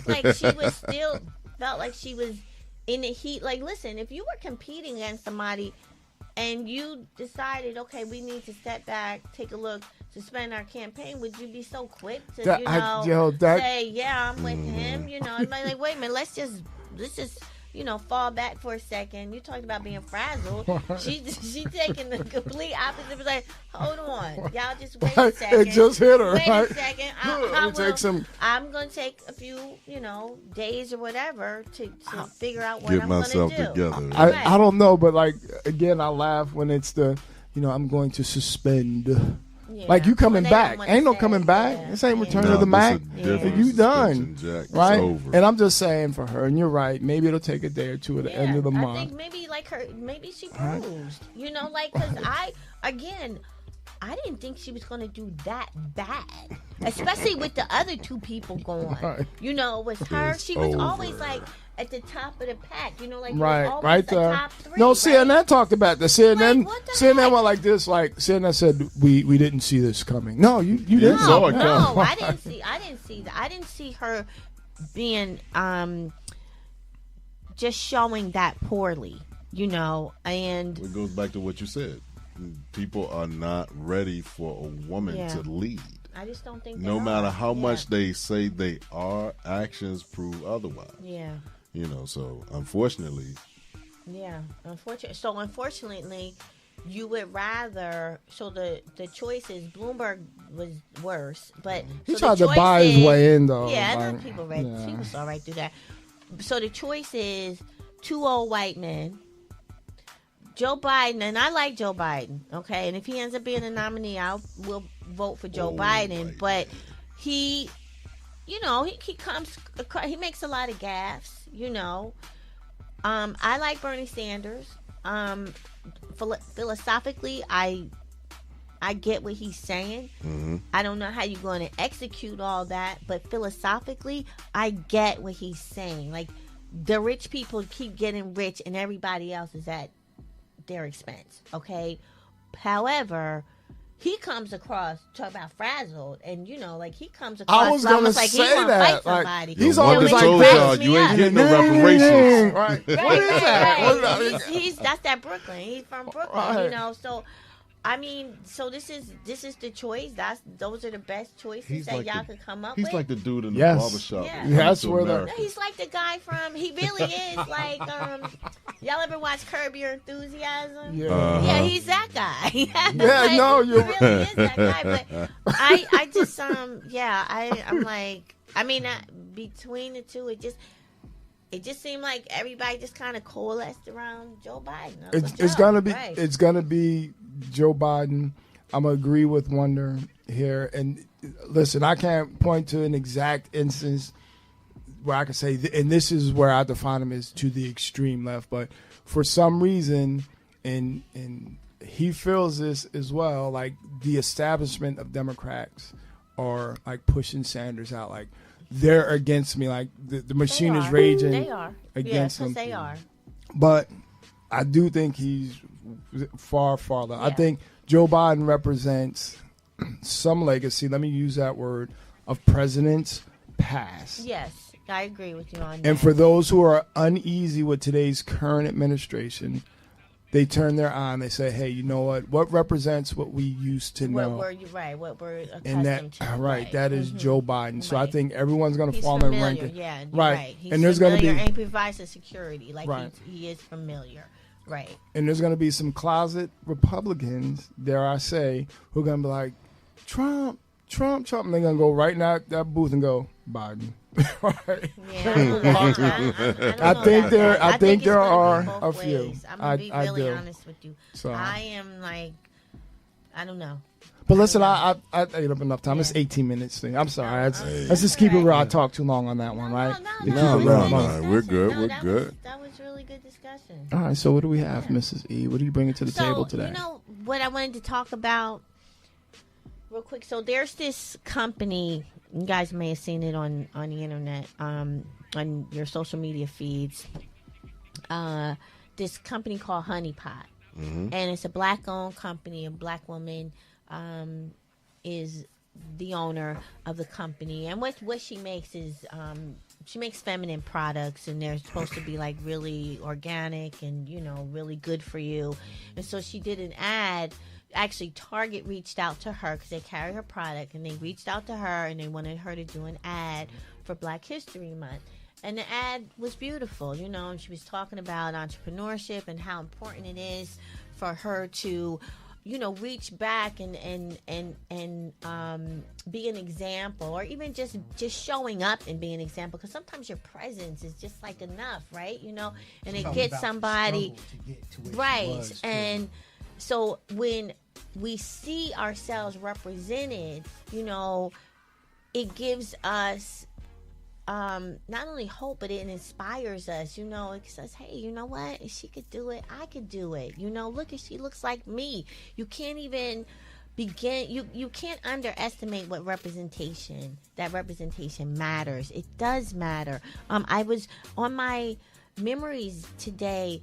felt like she was still felt like she was in the heat. Like, listen, if you were competing against somebody and you decided, okay, we need to step back, take a look, suspend our campaign, would you be so quick to say, yeah, I'm with him? You know, I'm like, wait a minute, let's just fall back for a second. You talked about being frazzled. She taking the complete opposite. Was like, hold on, y'all, just wait a second. It just hit her. Wait right? a second. I'm gonna take a few, days or whatever to figure out what I'm gonna do. Together. I don't know, but like again, I laugh when it's the, I'm going to suspend. Yeah. Like you coming back. Ain't no coming back. This ain't return of the Mac. You done. Jack. Right? Over. And I'm just saying for her, and you're right, maybe it'll take a day or two at the end of the month. I think maybe maybe she bruised. Because I didn't think she was going to do that bad. Especially with the other two people going. Right. It was her. She was always like at the top of the pack, right there. Top three, no, CNN talked about this. CNN heck? went like this. Like CNN said, we didn't see this coming. No, you didn't. No, I didn't see that. I didn't see her being just showing that poorly. And it goes back to what you said. People are not ready for a woman to lead. I just don't think no matter how much they say they are, actions prove otherwise. Yeah. So unfortunately. Yeah, unfortunately, you would rather. So the choice is Bloomberg was worse, but he tried to buy his way in though. Yeah, I know people saw right through that. So the choice is two old white men. Joe Biden, and I like Joe Biden, okay? And if he ends up being a nominee, we'll vote for Joe Biden. But he he makes a lot of gaffes, I like Bernie Sanders. Philosophically, I get what he's saying. Mm-hmm. I don't know how you're going to execute all that, but philosophically, I get what he's saying. Like, the rich people keep getting rich and everybody else is at their expense, okay? However, he comes across, talk about frazzled, and he comes across I was gonna like say he wants to that. fight somebody. He's always like, you ain't getting no reparations. Right. What is that? Right. He's that's that Brooklyn. He's from Brooklyn, So I mean, so this is the choice. Those are the best choices that y'all could come up with. He's like the dude in the barbershop. Yeah, that's where he's like the guy from. He really is like. Y'all ever watch Curb Your Enthusiasm? Yeah, yeah, he's that guy. You're he really is that guy. But I just I'm like, between the two, it just seemed like everybody just kind of coalesced around Joe Biden. It's gonna be Joe Biden. I'm gonna agree with Wonder here. And listen, I can't point to an exact instance where I can say, and this is where I define him as to the extreme left. But for some reason, and he feels this as well, like the establishment of Democrats are like pushing Sanders out, like they're against me, like the machine is raging. They are against him. They are. But I do think he's far farther. Yeah. I think Joe Biden represents some legacy, let me use that word, of presidents past. Yes, I agree with you on that. And for those who are uneasy with today's current administration, they turn their eye and they say, hey, you know what represents what we used to know? What we're accustomed to. Right, that is Joe Biden. So I think everyone's going to fall in rank. Yeah, right. He's and there's going to be, and he provides the security. Like he is familiar. Right. And there's going to be some closet Republicans, dare I say, who are going to be like, Trump. And they're going to go right now at that booth and go, Biden. Right. Yeah, I think there are a few. I'm going to be really honest with you. So, I am like, I don't know. But listen, I ate up enough time. Yeah. It's 18 minutes thing. I'm sorry. Let's just keep it real. I talked too long on that one, right? No. We're good. We're good. That was really good discussion. All right. So what do we have, Mrs. E? What are you bringing to the table today? You know what I wanted to talk about real quick. So there's this company. You guys may have seen it on the internet, on your social media feeds. This company called Honey Pot. Mm-hmm. And it's a black-owned company. A black woman is the owner of the company. And what she makes is she makes feminine products, and they're supposed to be like really organic and, you know, really good for you. And so she did an ad. Actually, Target reached out to her because they carry her product, and they reached out to her and they wanted her to do an ad for Black History Month. And the ad was beautiful, you know, and she was talking about entrepreneurship and how important it is for her to, you know, reach back and be an example, or even just showing up and be an example, because sometimes your presence is just like enough, right? You know, and it gets somebody right. And so when we see ourselves represented, you know, it gives us not only hope, but it inspires us. You know, it says, hey, you know what? If she could do it, I could do it. You know, look, she looks like me. You can't even begin. You can't underestimate what representation matters. It does matter. I was on my memories today.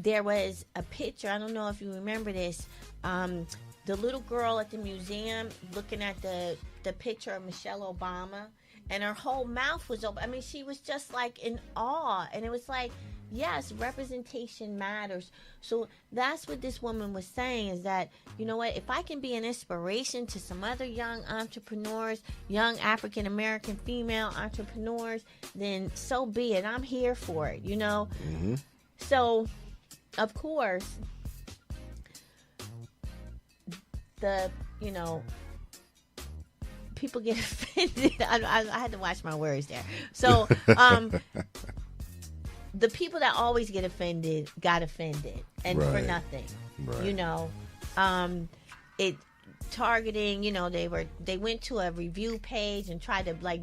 There was a picture. I don't know if you remember this. The little girl at the museum looking at the picture of Michelle Obama. And her whole mouth was open. I mean, she was just like in awe. And it was like, yes, representation matters. So that's what this woman was saying, is that, you know what, if I can be an inspiration to some other young entrepreneurs, young African-American female entrepreneurs, then so be it. I'm here for it, you know? Mm-hmm. So, of course, people get offended. I had to watch my words there. So, the people that always get offended got offended, and for nothing. Right. You know, it targeting. You know, they went to a review page and tried to like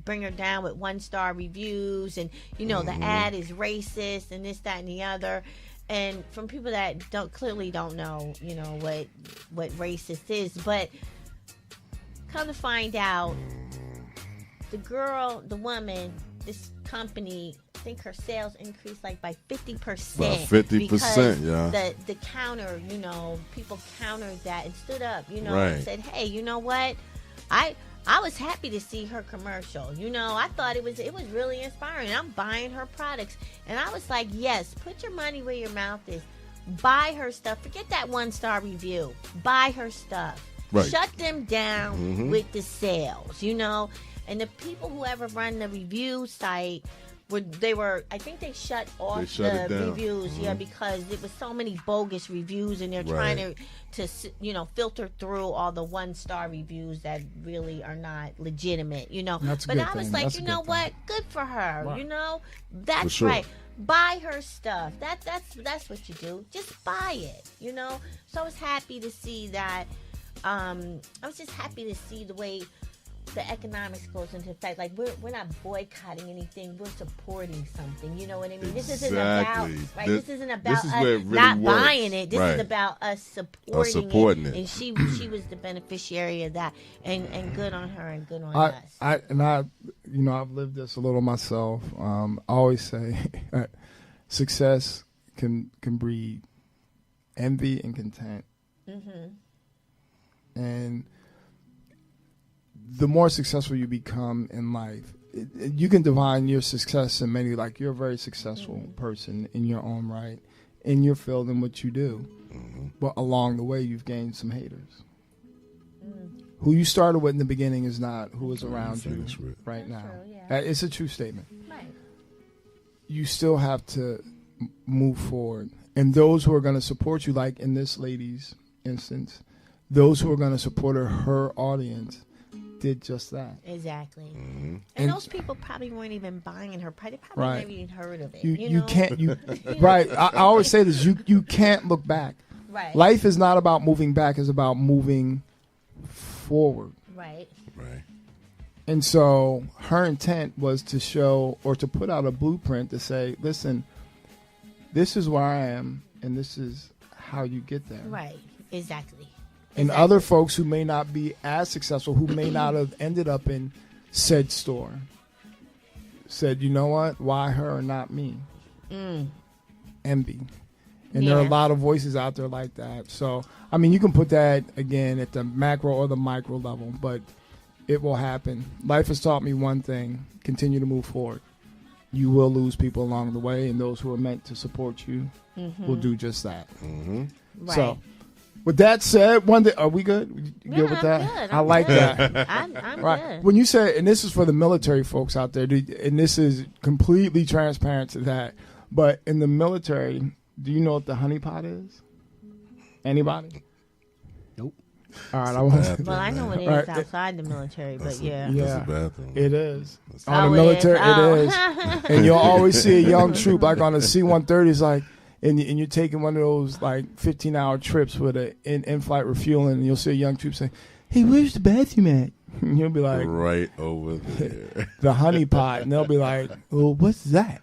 bring her down with 1-star reviews, and you know, the ad is racist and this, that, and the other. And from people that clearly don't know, you know, what racist is, but come to find out, the woman, this company, I think her sales increased like by 50%. About 50%, yeah. The counter, you know, people countered that and stood up, you know, right. and said, hey, you know what? I was happy to see her commercial. You know, I thought it was really inspiring. I'm buying her products. And I was like, yes, put your money where your mouth is. Buy her stuff. Forget that 1-star review. Buy her stuff. Right. Shut them down with the sales, you know. And the people who ever run the review site, I think they shut off the reviews, because there was so many bogus reviews, and they're trying to you know, filter through all the 1-star reviews that really are not legitimate, you know. But I was like, you know what? Good for her, right. You know. That's right. Buy her stuff. That's what you do. Just buy it, you know. So I was happy to see that. I was just happy to see the way the economics goes into effect. Like, we're not boycotting anything. We're supporting something. You know what I mean? This isn't about This isn't about us really not works. Buying it. This is about us supporting it. And she was the beneficiary of that. And good on her and good on us. You know, I've lived this a little myself. I always say success can breed envy and content. Mm-hmm. And the more successful you become in life, you can define your success in many, like you're a very successful person in your own right, in your field and what you do. Mm-hmm. But along the way, you've gained some haters. Who you started with in the beginning is not who is around you right now. True, yeah. It's a true statement. Right. You still have to move forward. And those who are going to support you, like in this lady's instance, those who are going to support her audience did just that. Exactly. Mm-hmm. And those people probably weren't even buying her. They probably never even heard of it. You can't. Right. I always say this. You can't look back. Right. Life is not about moving back. It's about moving forward. Right. Right. And so her intent was to show or to put out a blueprint to say, listen, this is where I am, and this is how you get there. Right. Exactly. And other folks who may not be as successful, who may not have ended up in said store, said, you know what? Why her and not me? Envy. And there are a lot of voices out there like that. So, I mean, you can put that, again, at the macro or the micro level. But it will happen. Life has taught me one thing: continue to move forward. You will lose people along the way, and those who are meant to support you will do just that. Mm-hmm. Right. So, with that said, one day, are we good? You good with that? Good. I like that. I'm Right. good. When you say, and this is for the military folks out there, and this is completely transparent to that, but in the military, do you know what the honeypot is? Anybody? Nope. All right. I won't. Well, I know what it is Right. outside the military, but yeah. That's Yeah. a bathroom. It is. That's On Oh, the military, it it is. And you'll always see a young troop, like on a C-130, it's like, and you're taking one of those like 15-hour trips with a in-flight refueling, and you'll see a young troop say, "Hey, where's the bathroom at?" And you'll be like, right over there. "The honey pot," and they'll be like, "Well, what's that?"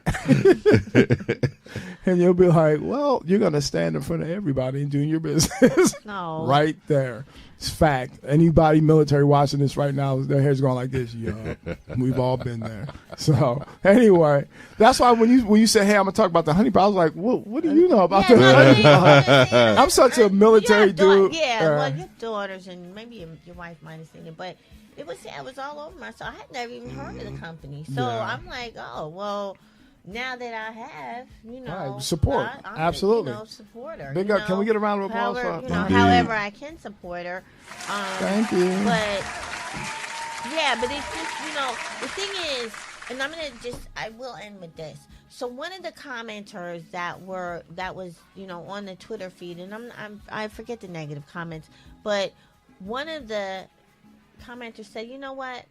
And you'll be like, "Well, you're gonna stand in front of everybody and do your business." No. Right there. It's fact. Anybody military watching this right now, their hair's going like this. Yeah, we've all been there. So anyway, that's why when you say, "Hey, I'm gonna talk about the honey pot," I was like, "What do you know about the honey pot?" I'm such a military dude. Yeah, well, your daughters and maybe your wife might have seen it, but it was all over my. So I had never even heard of the company. So Yeah. I'm like, oh well. Now that I have, Right, support. I'm Absolutely. a supporter. Big up. Can we get a round of applause however, for Indeed. however I can support her. Thank you. But yeah, but it's just the thing is, and I will end with this. So one of the commenters that was on the Twitter feed, and I forget the negative comments, but one of the commenters said, you know what?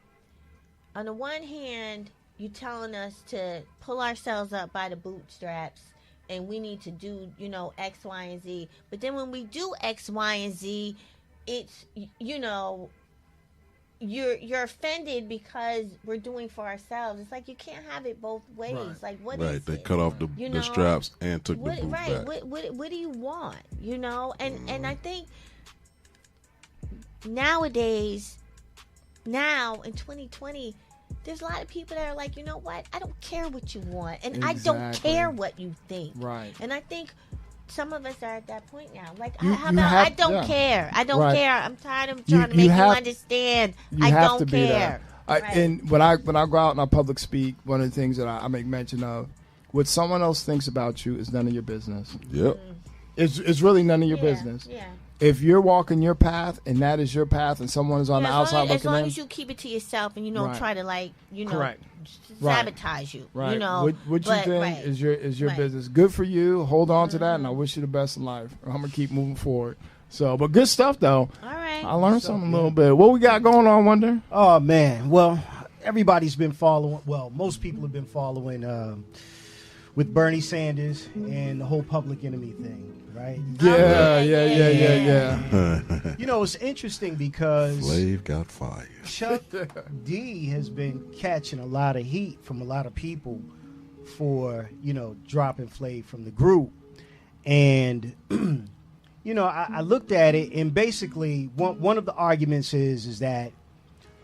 On the one hand, you telling us to pull ourselves up by the bootstraps and we need to do, X, Y, and Z. But then when we do X, Y, and Z, it's, you're offended because we're doing for ourselves. It's like you can't have it both ways. Right. Like, what Right, is they it? cut off the straps and took the boot right. back. What do you want? And I think nowadays, now in 2020, there's a lot of people that are like, you know what? I don't care what you want, and I don't Exactly. care what you think. Right. And I think some of us are at that point now. Like, You I don't yeah. care. I don't Right. care. I'm tired of You- trying to you make have- you understand. You I have don't to be care. there. Right. And when I go out and I public speak, one of the things that I make mention of, what someone else thinks about you is none of your business. Yep. It's really none of your Yeah, business. Yeah. If you're walking your path and that is your path, and someone is on the outside as looking long in, as you keep it to yourself and you don't Right. try to Correct. Right. sabotage you. right? What What you think right. is your Right. business. Good for you. Hold on to that, and I wish you the best in life. I'm gonna keep moving forward. So, but good stuff though. All right. I learned something a little bit. What we got going on, Wonder? Oh man, well, everybody's been following. Well, most people have been following with Bernie Sanders and the whole Public Enemy thing, right? Yeah. You know, it's interesting because Flav got fired. Chuck D has been catching a lot of heat from a lot of people for, dropping Flav from the group. And, I looked at it, and basically one of the arguments is that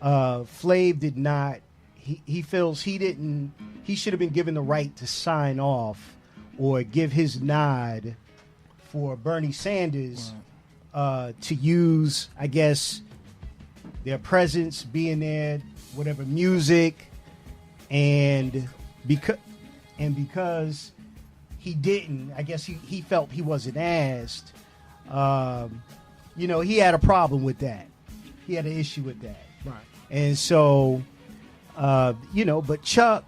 Flav did not, he feels he should have been given the right to sign off or give his nod for Bernie Sanders to use, I guess, their presence, being there, whatever, music, and because he didn't, I guess he felt he wasn't asked. He had a problem with that. He had an issue with that. Right. And so, but Chuck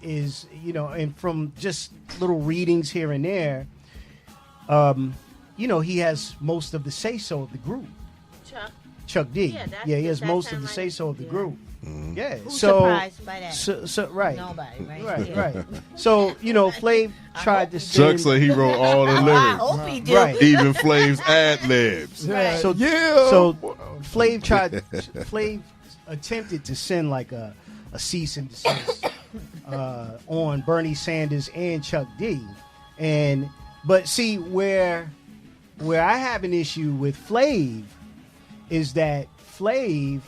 is, and from just little readings here and there, he has most of the say-so of the group. Chuck D. Yeah, he has that most of sound the like- say-so of the yeah. group. Yeah. Who's so, surprised by that? so right. Nobody, right? Right, Yeah. right. So, Flav tried to Chuck send... said he wrote all the I lyrics, hope he do. Right. even Flav's ad libs. Right. So Flav attempted to send like a cease and desist on Bernie Sanders and Chuck D. But see where I have an issue with Flav is that Flav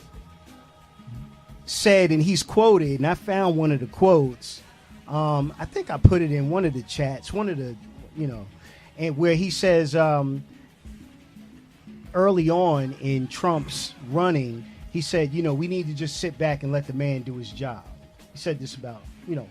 said, and he's quoted, and I found one of the quotes. I think I put it in one of the chats, and where he says early on in Trump's running, he said, you know, we need to just sit back and let the man do his job. He said this about, you know,